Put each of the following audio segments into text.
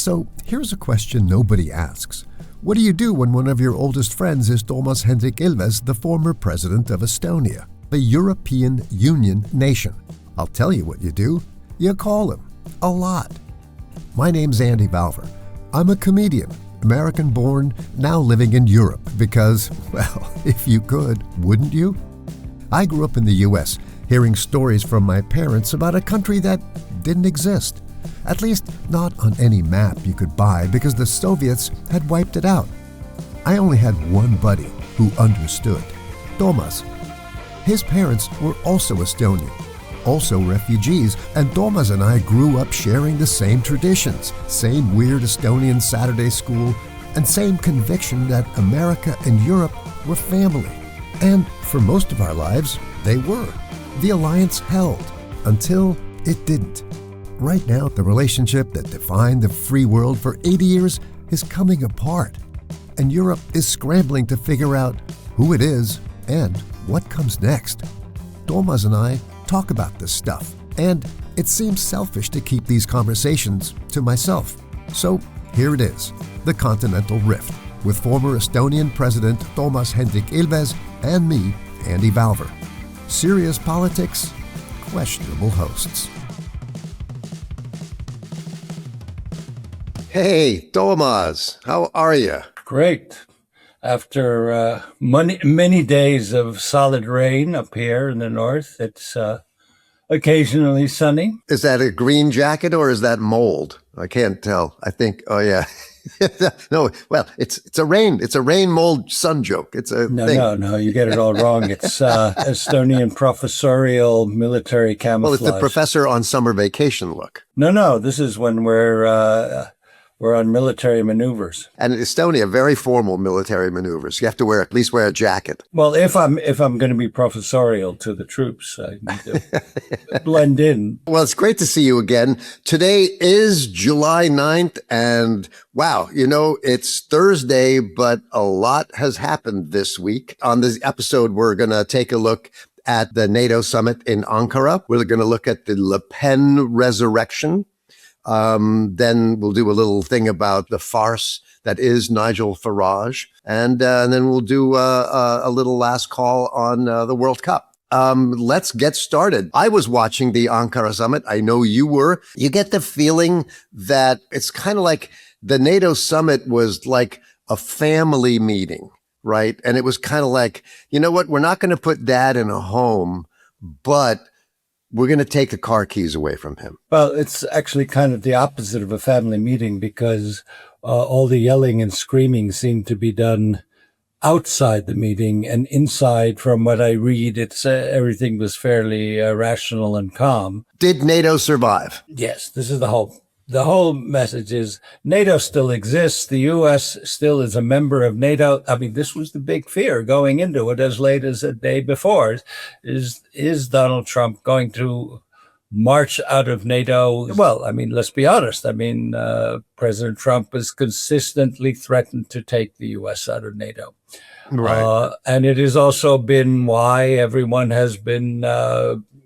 So here's a question nobody asks. What do you do when one of your oldest friends is Toomas Hendrik Ilves, the former president of Estonia, the European Union nation? I'll tell you what you do. You call him. A lot. My name's Andy Valver. I'm a comedian, American-born, now living in Europe because, well, if you could, wouldn't you? I grew up in the US, hearing stories from my parents about a country that didn't exist. At least not on any map you could buy because the Soviets had wiped it out. I only had one buddy who understood, Toomas. His parents were also Estonian, also refugees, and Toomas and I grew up sharing the same traditions, same weird Estonian Saturday school, and same conviction that America and Europe were family. And for most of our lives, they were. The alliance held until it didn't. Right now, the relationship that defined the free world for 80 years is coming apart, and Europe is scrambling to figure out who it is and what comes next. Toomas and I talk about this stuff, and it seems selfish to keep these conversations to myself. So here it is, the Continental Rift, with former Estonian President Toomas Hendrik Ilves and me, Andy Valver. Serious politics, questionable hosts. Hey, Toomas, how are you? Great. After many days of solid rain up here in the north, it's occasionally sunny. Is that a green jacket or is that mold? I can't tell. I think, oh yeah. No, well, it's a rain mold sun joke. It's a thing. No, you get it all wrong. It's Estonian professorial military camouflage. Well, it's the professor on summer vacation look. No, this is when we're on military maneuvers. And in Estonia, very formal military maneuvers. You have to at least wear a jacket. Well, if I'm going to be professorial to the troops, I need to blend in. Well, it's great to see you again. Today is July 9th, and wow, it's Thursday, but a lot has happened this week. On this episode, we're going to take a look at the NATO Summit in Ankara. We're going to look at the Le Pen resurrection. Then we'll do a little thing about the farce that is Nigel Farage. And then we'll do a little last call on the World Cup. Let's get started. I was watching the Ankara summit. I know you were. You get the feeling that it's kind of like the NATO summit was like a family meeting, right? And it was kind of like, you know what? We're not going to put dad in a home, but we're going to take the car keys away from him. Well, it's actually kind of the opposite of a family meeting because all the yelling and screaming seemed to be done outside the meeting, and inside, from what I read, it's everything was fairly rational and calm. Did NATO survive? Yes, this is the whole message is NATO still exists. The U.S. still is a member of NATO. I mean, this was the big fear going into it as late as a day before. Is Donald Trump going to march out of NATO? Well, I mean, let's be honest. I mean, President Trump has consistently threatened to take the U.S. out of NATO. Right. And it has also been why everyone has been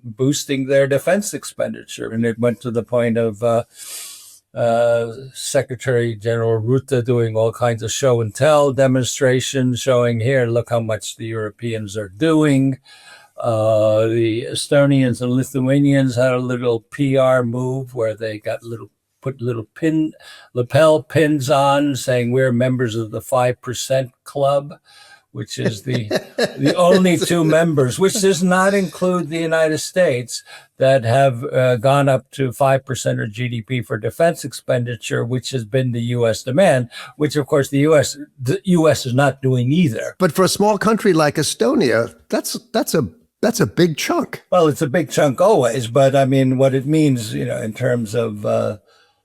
boosting their defense expenditure. And it went to the point of Secretary General Rutte doing all kinds of show and tell demonstrations showing here, look how much the Europeans are doing. The Estonians and Lithuanians had a little PR move where they got put little lapel pins on saying we're members of the 5% club, which is the only two members, which does not include the United States, that have gone up to 5% of GDP for defense expenditure, which has been the U.S. demand, which, of course, the U.S. is not doing either. But for a small country like Estonia, that's a big chunk. Well, it's a big chunk always, but I mean, what it means, in terms of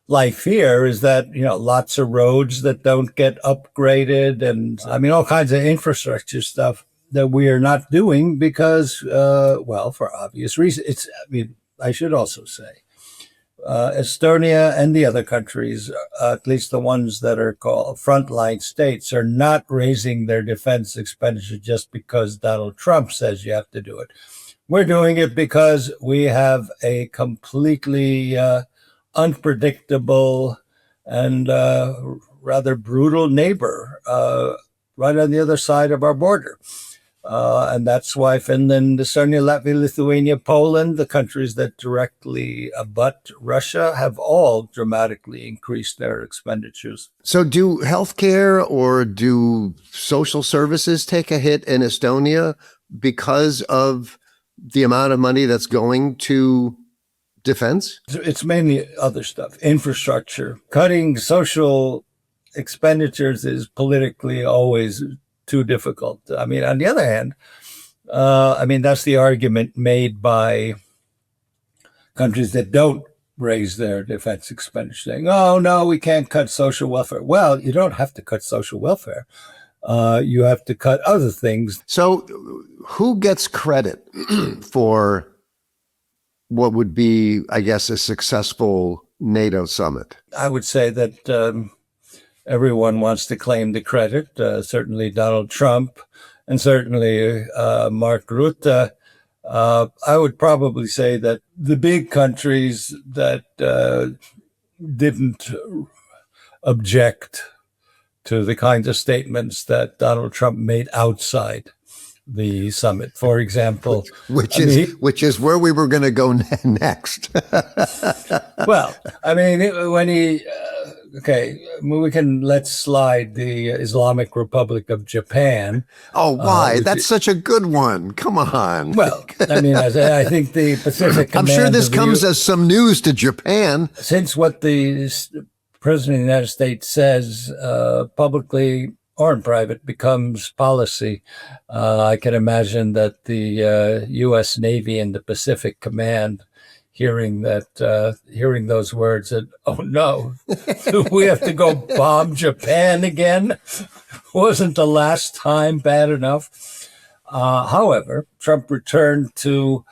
life here is that, lots of roads that don't get upgraded and I mean, all kinds of infrastructure stuff that we are not doing because, for obvious reasons. I should also say, Estonia and the other countries, at least the ones that are called frontline states, are not raising their defense expenditure just because Donald Trump says you have to do it. We're doing it because we have a completely unpredictable and rather brutal neighbor right on the other side of our border. And that's why Finland, Estonia, Latvia, Lithuania, Poland, the countries that directly abut Russia, have all dramatically increased their expenditures. So do healthcare or do social services take a hit in Estonia because of the amount of money that's going to defense? It's mainly other stuff, infrastructure. Cutting social expenditures is politically always too difficult. I mean, on the other hand, that's the argument made by countries that don't raise their defense expenditure, saying, oh, no, we can't cut social welfare. Well, you don't have to cut social welfare. You have to cut other things. So who gets credit for what would be, I guess, a successful NATO summit? I would say that everyone wants to claim the credit, certainly Donald Trump and certainly Mark Rutte. I would probably say that the big countries that didn't object to the kinds of statements that Donald Trump made outside the summit, for example. Which is where we were going to go next. Well, I mean, when he... let's slide the Islamic Republic of Japan. Oh, why? That's such a good one. Come on. Well, I mean, I think the Pacific Command... I'm sure this comes as some news to Japan. Since what the President of the United States says publicly or in private becomes policy, I can imagine that the U.S. Navy and the Pacific Command hearing those words and, oh no, we have to go bomb Japan again? Wasn't the last time bad enough? However, Trump returned to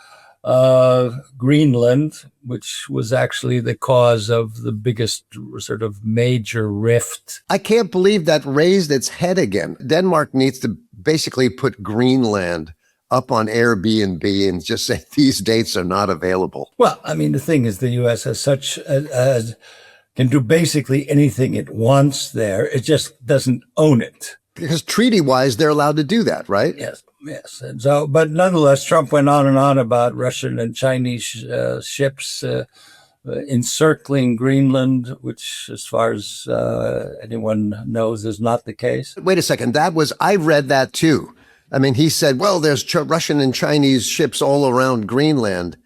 Greenland, which was actually the cause of the biggest sort of major rift. I can't believe that raised its head again. Denmark needs to basically put Greenland up on Airbnb and just say these dates are not available. Well, I mean, the thing is the U.S. has can do basically anything it wants there. It just doesn't own it. Because treaty-wise, they're allowed to do that, right? Yes. And so, but nonetheless, Trump went on and on about Russian and Chinese ships encircling Greenland, which, as far as anyone knows, is not the case. Wait a second. I read that too. I mean, he said, well, there's Russian and Chinese ships all around Greenland.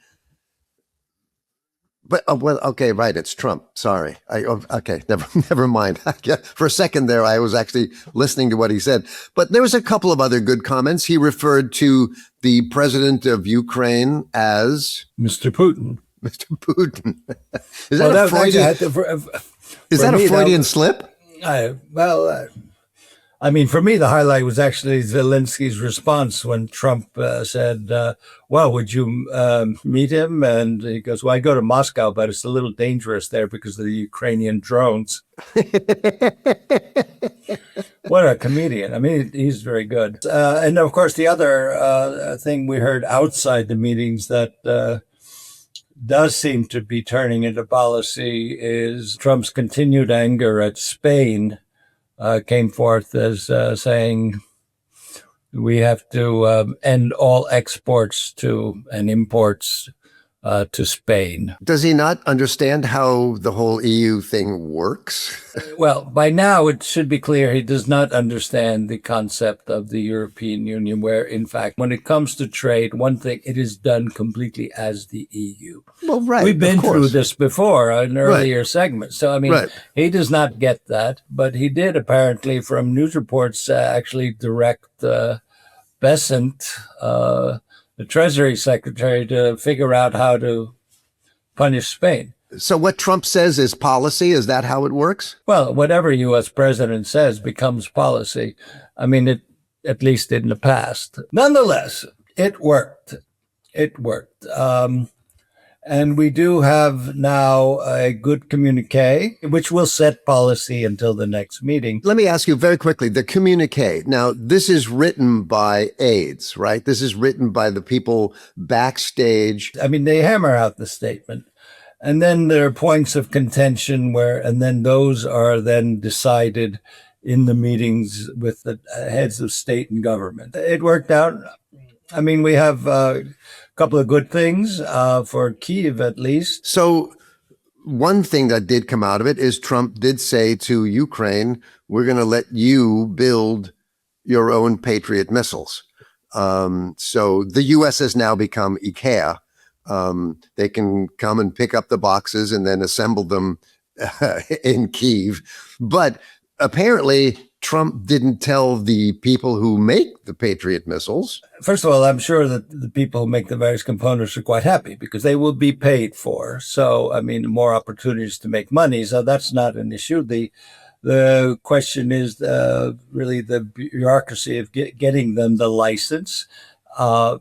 But, okay, right, it's Trump. Sorry. Okay, never mind. For a second there, I was actually listening to what he said. But there was a couple of other good comments. He referred to the president of Ukraine as... Mr. Putin. Mr. Putin. Is that a Freudian slip? I mean, for me, the highlight was actually Zelensky's response when Trump said, well, would you meet him? And he goes, well, I go to Moscow, but it's a little dangerous there because of the Ukrainian drones. What a comedian. I mean, he's very good. And of course, the other thing we heard outside the meetings that does seem to be turning into policy is Trump's continued anger at Spain. Came forth as saying we have to end all exports to and imports to Spain. Does he not understand how the whole EU thing works? Well, by now it should be clear he does not understand the concept of the European Union, where, in fact, when it comes to trade, one thing, it is done completely as the EU. Well, right. We've been through this before in earlier segments. So, I mean, he does not get that, but he did apparently, from news reports, actually direct Besant, the Treasury Secretary, to figure out how to punish Spain. So what Trump says is policy? Is that how it works? Well, whatever U.S. president says becomes policy. I mean, it at least in the past. Nonetheless, it worked. It worked. And we do have now a good communique, which will set policy until the next meeting. Let me ask you very quickly, the communique. Now, this is written by aides, right? This is written by the people backstage. I mean, they hammer out the statement. And then there are points of contention and then those are then decided in the meetings with the heads of state and government. It worked out. I mean, we have a couple of good things for Kyiv, at least. So one thing that did come out of it is Trump did say to Ukraine, we're going to let you build your own Patriot missiles. So the U.S. has now become IKEA. They can come and pick up the boxes and then assemble them in Kyiv. But apparently, Trump didn't tell the people who make the Patriot missiles. First of all, I'm sure that the people who make the various components are quite happy because they will be paid for. So, I mean, more opportunities to make money. So that's not an issue. The question is really the bureaucracy of getting them the license.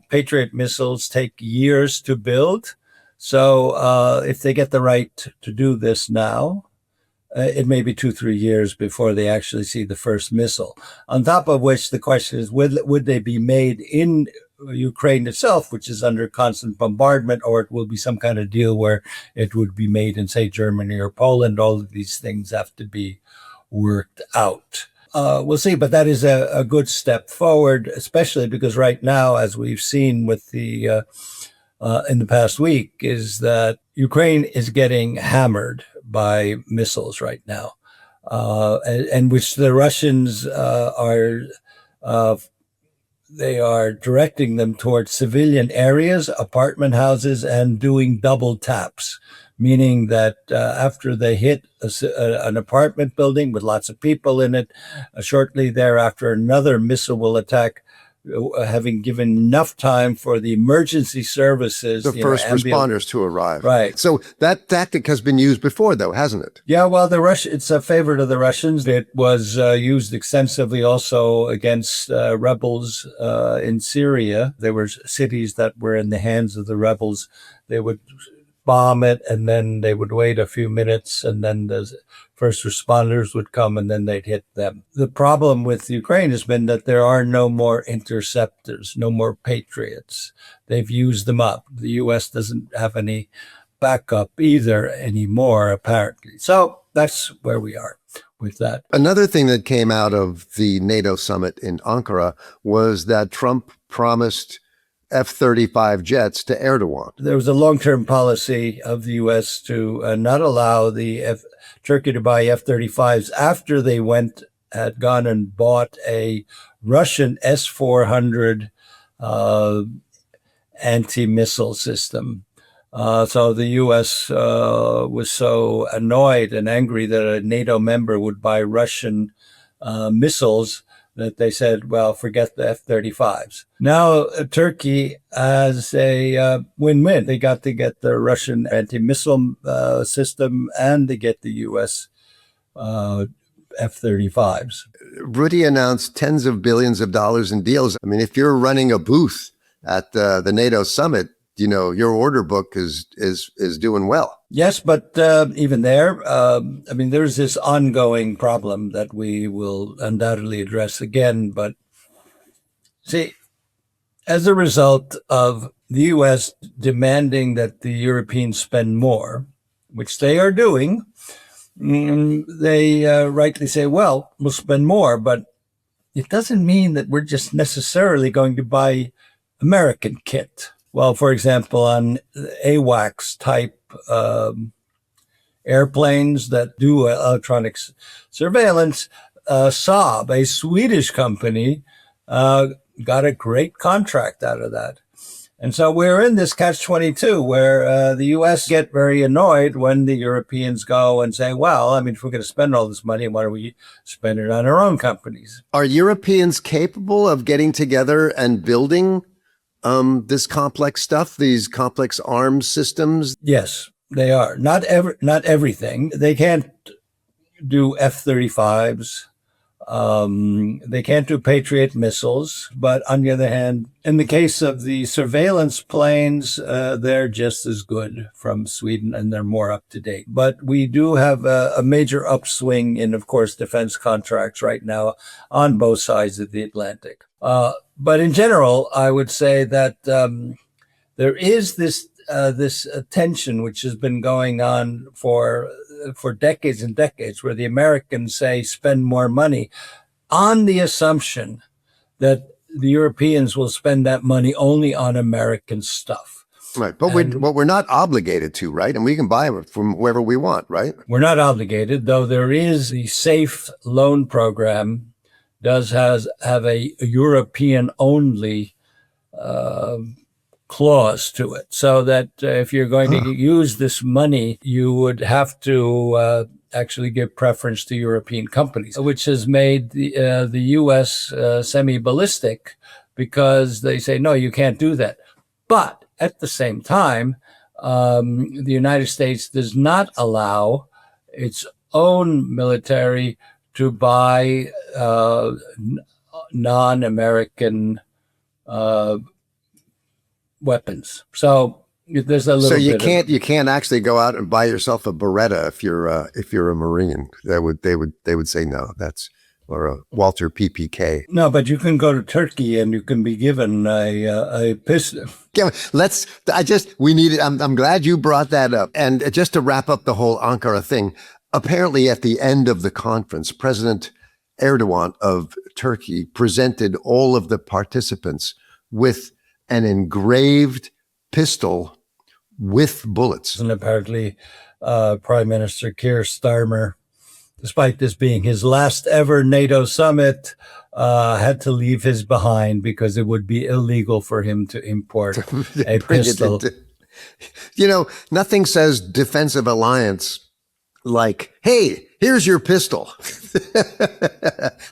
Patriot missiles take years to build. So if they get the right to do this now, it may be 2-3 years before they actually see the first missile. On top of which, the question is, would they be made in Ukraine itself, which is under constant bombardment, or it will be some kind of deal where it would be made in, say, Germany or Poland? All of these things have to be worked out. We'll see, but that is a good step forward, especially because right now, as we've seen with the in the past week, is that Ukraine is getting hammered by missiles right now, and which the Russians they are directing them towards civilian areas, apartment houses, and doing double taps, meaning that after they hit an apartment building with lots of people in it, shortly thereafter another missile will attack, having given enough time for the emergency services, the first responders to arrive. Right. So that tactic has been used before, though, hasn't it? Yeah, well, it's a favorite of the Russians. It was used extensively also against rebels in Syria. There were cities that were in the hands of the rebels. They would bomb it, and then they would wait a few minutes, and then the first responders would come, and then they'd hit them. The problem with Ukraine has been that there are no more interceptors, no more Patriots. They've used them up. The U.S. doesn't have any backup either anymore, apparently. So that's where we are with that. Another thing that came out of the NATO summit in Ankara was that Trump promised F-35 jets to Erdogan. There was a long-term policy of the U.S. to not allow Turkey to buy F-35s after they had gone and bought a Russian S-400 anti-missile system. So the U.S. was so annoyed and angry that a NATO member would buy Russian missiles that they said, well, forget the F-35s. Now, Turkey has a win-win. They got to get the Russian anti-missile system, and they get the U.S. F-35s. Rutte announced tens of billions of dollars in deals. I mean, if you're running a booth at the NATO summit, you know, your order book is doing well. Yes, but even there, I mean, there's this ongoing problem that we will undoubtedly address again. But see, as a result of the U.S. demanding that the Europeans spend more, which they are doing, they rightly say, well, we'll spend more, but it doesn't mean that we're just necessarily going to buy American kit. Well, for example, on AWACS type airplanes that do electronic surveillance, Saab, a Swedish company, got a great contract out of that. And so we're in this catch-22 where the U.S. get very annoyed when the Europeans go and say, well, I mean, if we're going to spend all this money, why don't we spend it on our own companies? Are Europeans capable of getting together and building this complex stuff, these complex arms systems? Yes, they are. Not everything. They can't do F-35s. They can't do Patriot missiles. But on the other hand, in the case of the surveillance planes, they're just as good from Sweden, and they're more up to date. But we do have a major upswing in, of course, defense contracts right now on both sides of the Atlantic. But in general, I would say that there is this this tension which has been going on for decades and decades, where the Americans say spend more money on the assumption that the Europeans will spend that money only on American stuff. Right. But we're not obligated to, right? And we can buy it from wherever we want, right? We're not obligated, though there is the safe loan program does have a European-only clause to it, so that if you're going to use this money, you would have to actually give preference to European companies, which has made the U.S. Semi-ballistic, because they say, no, you can't do that. But at the same time, the United States does not allow its own military to buy non-American weapons. So there's a little. So you can't actually go out and buy yourself a Beretta if you're a Marine. They would say no. That's or a Walter PPK. No, but you can go to Turkey and you can be given a pistol. Yeah, we need it. I'm glad you brought that up. And just to wrap up the whole Ankara thing, apparently at the end of the conference, President Erdogan of Turkey presented all of the participants with an engraved pistol with bullets. And apparently Prime Minister Keir Starmer, despite this being his last ever NATO summit, had to leave his behind because it would be illegal for him to import a pistol. Nothing says defensive alliance like, hey, here's your pistol.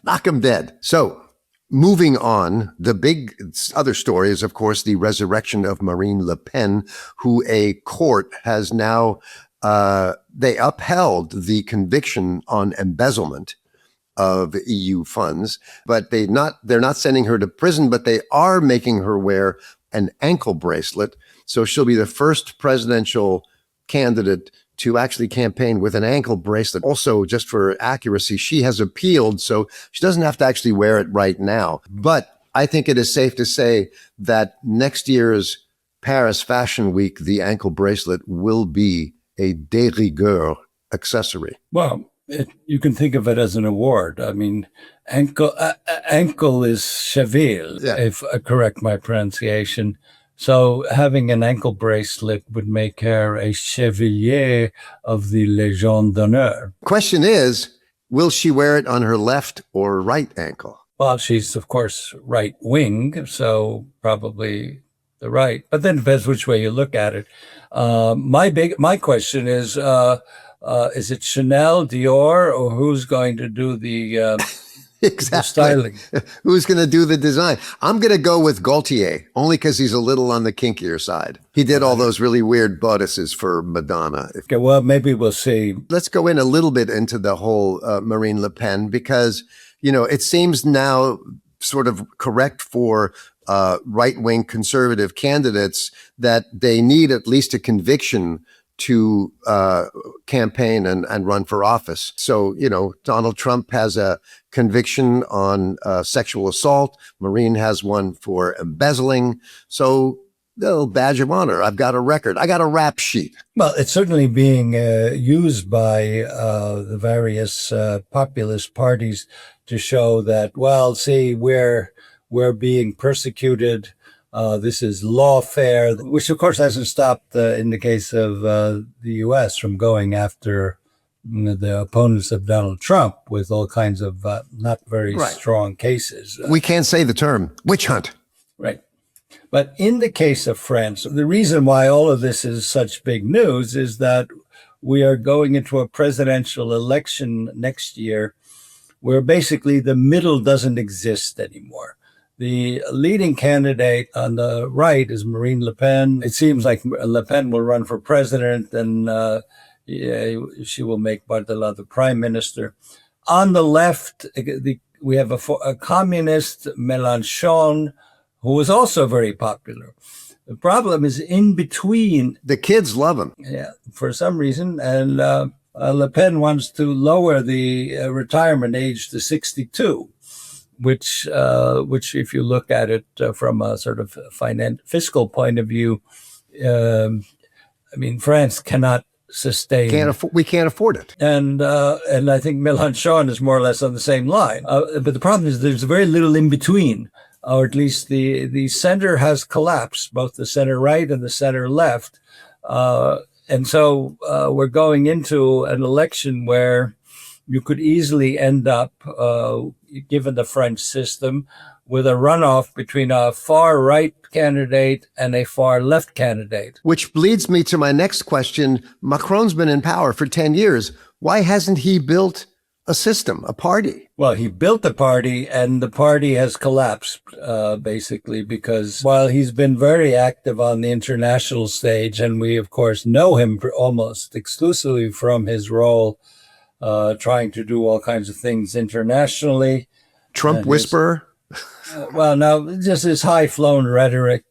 Knock him dead. So moving on, the big other story is, of course, the resurrection of Marine Le Pen, who a court has now they upheld the conviction on embezzlement of EU funds, but they're not sending her to prison, but they are making her wear an ankle bracelet. So she'll be the first presidential candidate to actually campaign with an ankle bracelet. Also, just for accuracy, she has appealed, so she doesn't have to actually wear it right now. But I think it is safe to say that next year's Paris Fashion Week, the ankle bracelet will be a de rigueur accessory. Well, you can think of it as an award. I mean, ankle is cheville, if I correct my pronunciation. So having an ankle bracelet would make her a chevalier of the Légion d'honneur. Question is, will she wear it on her left or right ankle? Well, she's, of course, right wing, so probably the right. But then it depends which way you look at it. My question is it Chanel, Dior, or who's going to do the exactly. The styling? Who's going to do the design? I'm going to go with Gaultier, only because he's a little on the kinkier side. He did all those really weird bodices for Madonna. Okay, well, maybe we'll see. Let's go in a little bit into the whole Marine Le Pen, because, it seems now sort of correct for right-wing conservative candidates that they need at least a conviction to campaign and run for office. So, Donald Trump has a conviction on sexual assault. Marine has one for embezzling. So, little badge of honor. I've got a record. I got a rap sheet. Well, it's certainly being used by the various populist parties to show that, well, see, we're being persecuted. This is lawfare, which of course hasn't stopped in the case of the U.S. from going after the opponents of Donald Trump with all kinds of not very strong cases. We can't say the term witch hunt. Right. But in the case of France, the reason why all of this is such big news is that we are going into a presidential election next year where basically the middle doesn't exist anymore. The leading candidate on the right is Marine Le Pen. It seems like Le Pen will run for president, and she will make Bardella the prime minister. On the left, we have a communist, Mélenchon, who is also very popular. The problem is in between. The kids love him. Yeah, for some reason. And Le Pen wants to lower the retirement age to 62. Which if you look at it from a sort of fiscal point of view, I mean, France cannot sustain. We can't afford it. And I think Mélenchon is more or less on the same line. But the problem is there's very little in between, or at least the center has collapsed, both the center right and the center left. And so we're going into an election where you could easily end up, given the French system, with a runoff between a far right candidate and a far left candidate. Which leads me to my next question. Macron's been in power for 10 years. Why hasn't he built a system, a party? Well, he built a party, and the party has collapsed, basically, because while he's been very active on the international stage, and we, of course, know him almost exclusively from his role trying to do all kinds of things internationally. Trump whisperer? Well, now, just his high-flown rhetoric,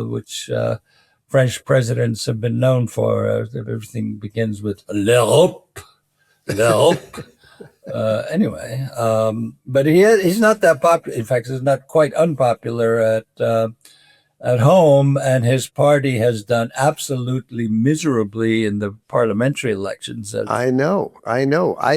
which French presidents have been known for. Everything begins with l'Europe, l'Europe. Anyway, but he's not that popular. In fact, he's not quite unpopular at home, and his party has done absolutely miserably in the parliamentary elections. I know. I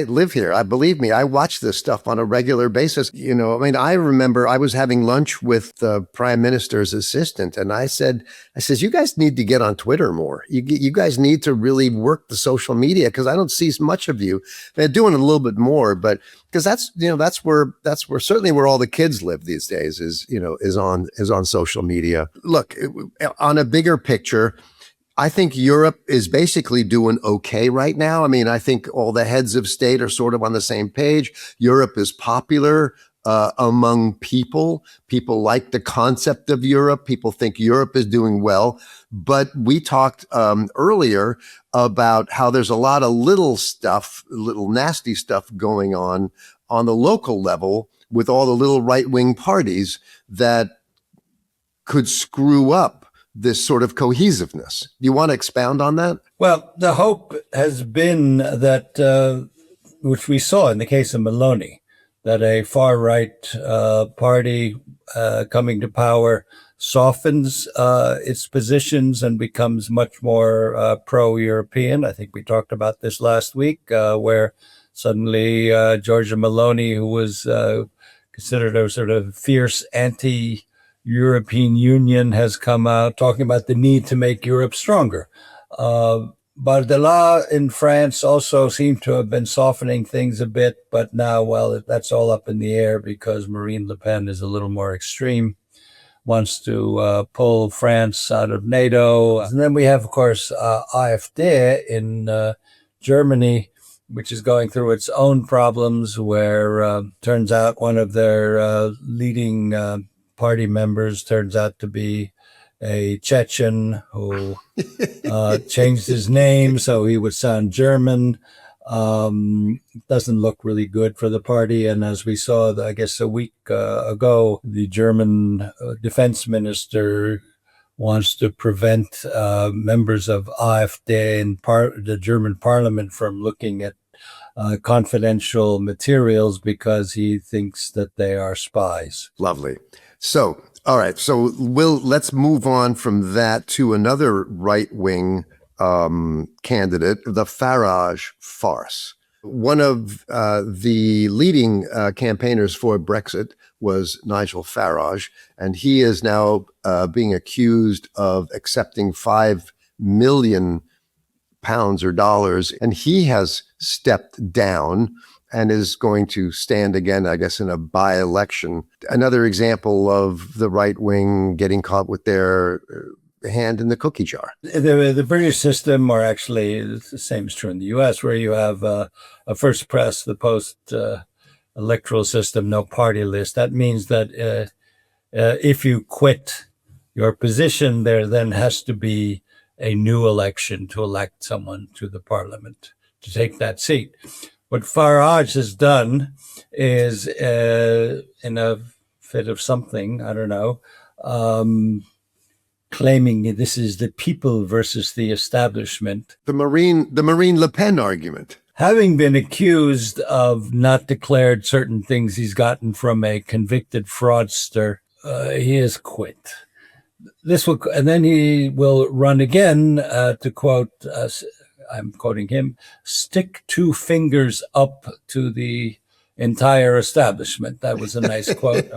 live here. Believe me, I watch this stuff on a regular basis. You know, I mean, I remember I was having lunch with the prime minister's assistant, and I said, you guys need to get on Twitter more. You guys need to really work the social media, because I don't see much of you. They're doing a little bit more, but because that's where certainly where all the kids live these days is on social media. Look, on a bigger picture, I think Europe is basically doing okay right now. I mean, I think all the heads of state are sort of on the same page. Europe is popular among people. People like the concept of Europe. People think Europe is doing well. But we talked earlier about how there's a lot of little nasty stuff going on the local level with all the little right-wing parties that could screw up this sort of cohesiveness. Do you want to expound on that? Well, the hope has been that, which we saw in the case of Meloni, that a far-right party coming to power softens its positions and becomes much more pro-European. I think we talked about this last week, where suddenly Giorgia Meloni, who was considered a sort of fierce anti-European Union, has come out talking about the need to make Europe stronger. Bardella in France also seemed to have been softening things a bit, but now, well, that's all up in the air because Marine Le Pen is a little more extreme, wants to pull France out of NATO. And then we have, of course, AfD in Germany, which is going through its own problems, where turns out one of their leading party members turns out to be a Chechen who changed his name so he would sound German. Doesn't look really good for the party. And as we saw, I guess a week ago, the German defense minister wants to prevent members of AfD in the German parliament from looking at confidential materials because he thinks that they are spies. Lovely. So, all right. So let's move on from that to another right-wing candidate, the Farage farce. One of the leading campaigners for Brexit was Nigel Farage, and he is now being accused of accepting £5 million or dollars, and he has stepped down and is going to stand again, I guess, in a by-election. Another example of the right wing getting caught with their hand in the cookie jar. The British system, or actually the same is true in the US, where you have a first press, the post-electoral system, no party list. That means that if you quit your position, there then has to be a new election to elect someone to the parliament to take that seat. What Farage has done is, in a fit of something, I don't know, claiming this is the people versus the establishment. The Marine Le Pen argument. Having been accused of not declared certain things he's gotten from a convicted fraudster, he has quit. and then he will run again, to quote, I'm quoting him, stick two fingers up to the entire establishment. That was a nice quote.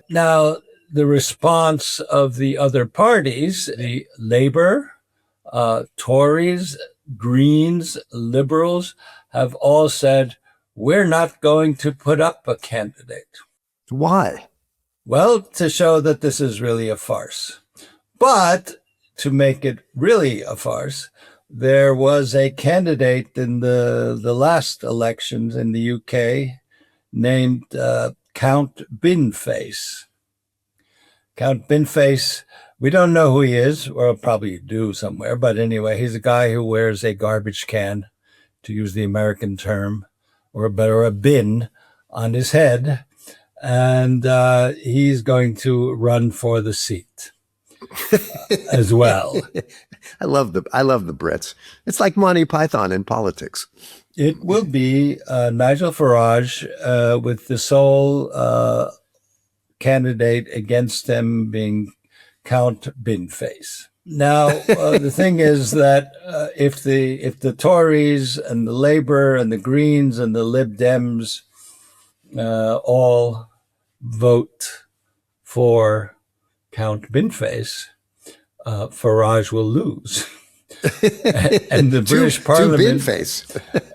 Now, the response of the other parties, the Labour, Tories, Greens, Liberals, have all said, we're not going to put up a candidate. Why? Well, to show that this is really a farce. But to make it really a farce, there was a candidate in the last elections in the UK named Count Binface. Count Binface, we don't know who he is, or probably do somewhere, but anyway, he's a guy who wears a garbage can, to use the American term, or a bin on his head, and he's going to run for the seat as well. I love the Brits. It's like Monty Python in politics. It will be Nigel Farage with the sole candidate against him being Count Binface. Now, the thing is that if the Tories and the Labour and the Greens and the Lib Dems all vote for Count Binface, Farage will lose. And the British Parliament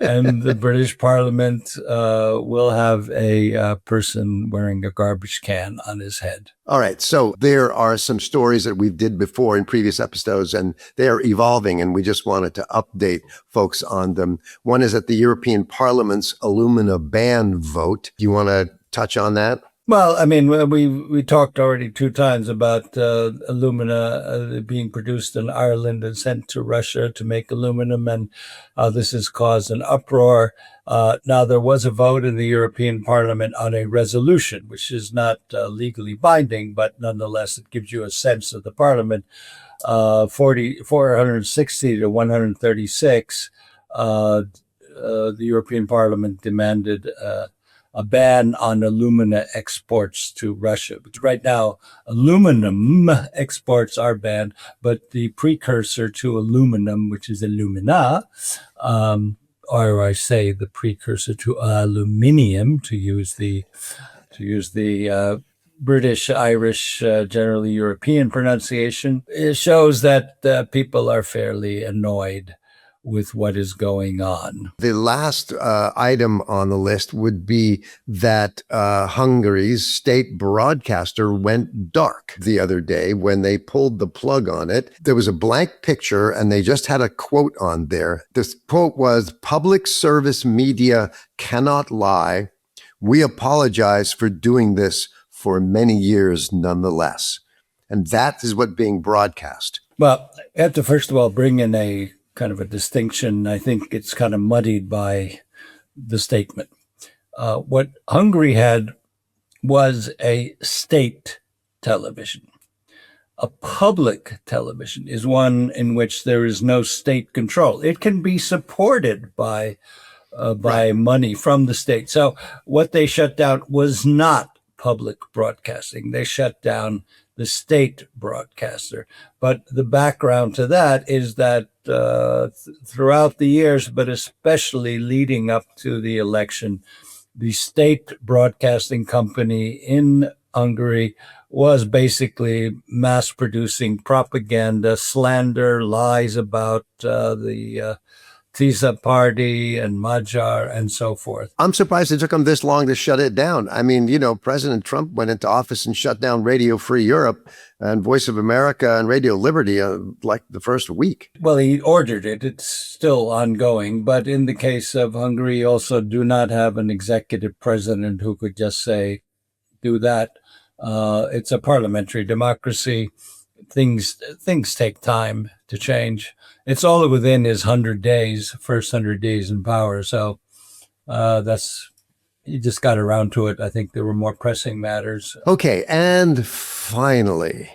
and the British Parliament will have a person wearing a garbage can on his head. All right. So there are some stories that we did before in previous episodes, and they are evolving, and we just wanted to update folks on them. One is that the European Parliament's alumina ban vote. Do you want to touch on that? Well, I mean, we talked already 2 times about alumina being produced in Ireland and sent to Russia to make aluminum, and this has caused an uproar. Now, there was a vote in the European Parliament on a resolution, which is not legally binding, but nonetheless, it gives you a sense of the Parliament. 460 to 136, the European Parliament demanded a ban on alumina exports to Russia. But right now, aluminum exports are banned, but the precursor to aluminum, which is alumina, or I say the precursor to aluminium, to use the British, Irish, generally European pronunciation, it shows that people are fairly annoyed with what is going on. The last item on the list would be that Hungary's state broadcaster went dark the other day when they pulled the plug on it. There was a blank picture and they just had a quote on there. This quote was, "Public service media cannot lie. We apologize for doing this for many years nonetheless." And that is what's being broadcast. Well, I have to first of all bring in a kind of a distinction. I think it's kind of muddied by the statement. What Hungary had was a state television. A public television is one in which there is no state control. It can be supported by money from the state. So what they shut down was not public broadcasting. They shut down the state broadcaster. But the background to that is that throughout the years, but especially leading up to the election, the state broadcasting company in Hungary was basically mass producing propaganda, slander, lies about the TISA party and Magyar and so forth. I'm surprised it took them this long to shut it down. I mean, President Trump went into office and shut down Radio Free Europe and Voice of America and Radio Liberty like the first week. Well, he ordered it. It's still ongoing. But in the case of Hungary, you also do not have an executive president who could just say, do that. It's a parliamentary democracy. Things take time to change. It's all within his first 100 days in power. So he just got around to it. I think there were more pressing matters. Okay. And finally,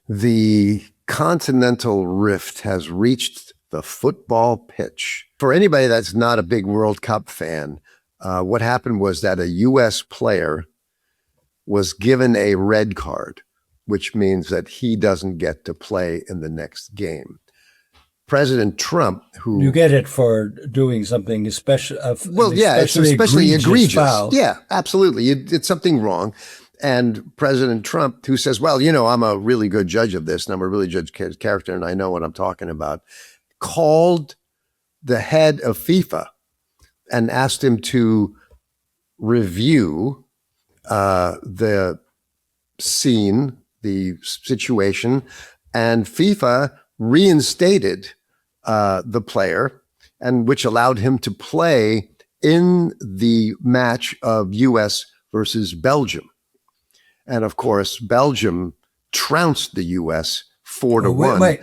the Continental Rift has reached the football pitch. For anybody that's not a big World Cup fan, what happened was that a US player was given a red card which means that he doesn't get to play in the next game. President Trump, who... You get it for doing something special. Well, yeah, it's especially egregious. Foul. Yeah, absolutely. You did something wrong. And President Trump, who says, well, you know, I'm a really good judge of this, and I'm a really good character, and I know what I'm talking about, called the head of FIFA and asked him to review the scene, the situation, and FIFA reinstated the player, and which allowed him to play in the match of US versus Belgium. And of course, Belgium trounced the US 4-1. Wait,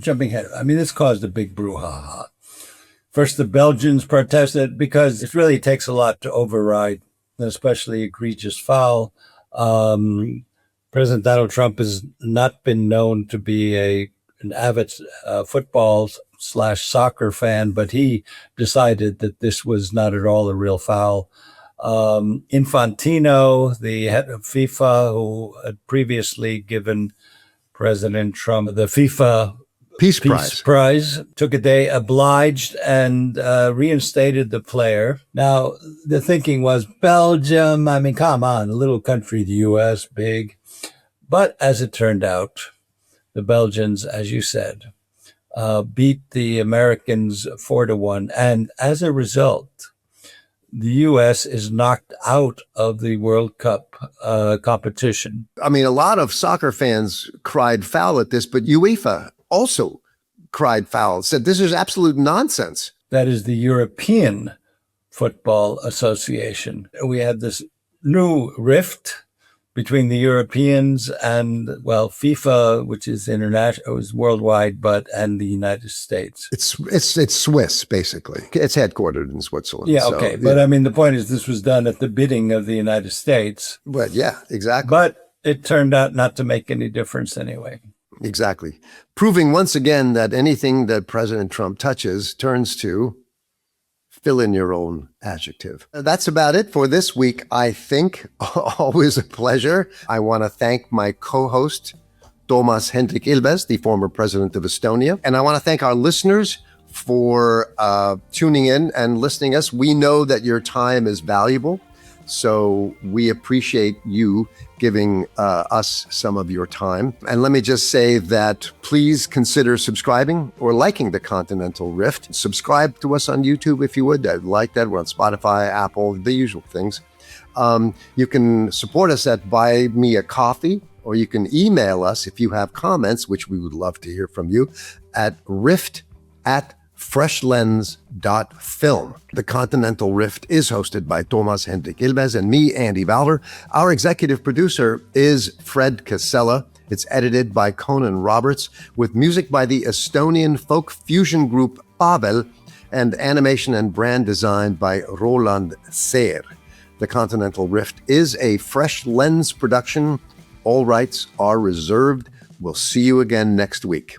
jumping ahead. I mean, this caused a big brouhaha. First, the Belgians protested because it really takes a lot to override an especially egregious foul. President Donald Trump has not been known to be an avid football/soccer fan, but he decided that this was not at all a real foul. Infantino, the head of FIFA, who had previously given President Trump the FIFA Peace Prize, took a day, obliged, and reinstated the player. Now, the thinking was Belgium, I mean, come on, a little country, the US, big. But as it turned out, the Belgians, as you said, beat the Americans 4-1. And as a result, the U.S. is knocked out of the World Cup competition. I mean, a lot of soccer fans cried foul at this, but UEFA also cried foul, said this is absolute nonsense. That is the European Football Association. We had this new rift between the Europeans and, well, FIFA, which is international, is worldwide, and the United States. It's Swiss, basically. It's headquartered in Switzerland. Yeah, okay. So, but I mean, the point is this was done at the bidding of the United States. But yeah, exactly. But it turned out not to make any difference anyway. Exactly. Proving once again that anything that President Trump touches turns to fill in your own adjective. That's about it for this week, I think. Always a pleasure. I want to thank my co-host, Toomas Hendrik Ilves, the former president of Estonia. And I want to thank our listeners for tuning in and listening to us. We know that your time is valuable, so we appreciate you giving us some of your time. And let me just say that please consider subscribing or liking the Continental Rift. Subscribe to us on YouTube if you would. I'd like that. We're on Spotify, Apple, the usual things. You can support us at Buy Me a Coffee, or you can email us if you have comments, which we would love to hear from you, at rift@freshlens.film. The Continental Rift is hosted by Toomas Hendrik Ilves and me, Andy Valder. Our executive producer is Fred Casella. It's edited by Conan Roberts, with music by the Estonian folk fusion group Pavel, and animation and brand design by Roland Seer. The Continental Rift is a Fresh Lens production. All rights are reserved. We'll see you again next week.